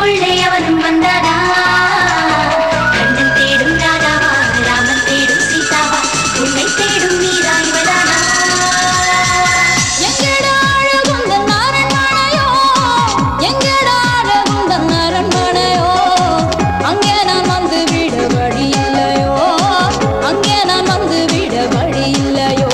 கண்ணுக்குள்ளே அவனும் வந்தானா கண்ணன் தேடும் ராதாவா ராமன் தேடும் சீதாவா உன்னை தேடும் மீரா இவதானா எங்கடா அழகுந்தன் அரண்மனையோ எங்கடா அழகுந்தன் அரண்மனையோ அங்கே நான் வந்து விட வழி இல்லையோ அங்கே நான் வந்து விட வழி இல்லையோ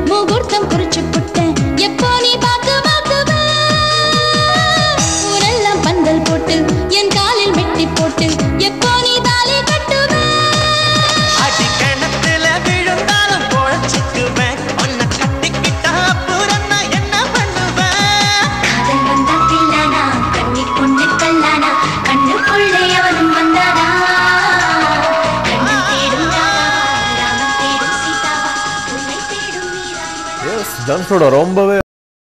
முகூர்த்தம் குறிச்சு புட்டேன் எப்போ நீ பாக்குவ ஊரெல்லாம் பந்தல் போட்டு என் காலில் மெட்டி போட்டு எப்போ நீ தாலி கட்டுவ அடி கிணத்துல விழுந்தாலும் பொழைச்சுக்குவேன் உன்னை கட்டிக்கிட்டா அப்புறம் நான் என்ன பண்ணுவேன் காதல் வந்தா தில்லானா கண்ணி பொண்ணு கல்லானா கண்ணுக்குள்ளே அவனும் வந்தானா கண்ணன் தேடும் ராதாவா ராமன் தேடும் சீதாவா உன்னை தேடும் மீரா ஜம்ஸோட ரொம்பவே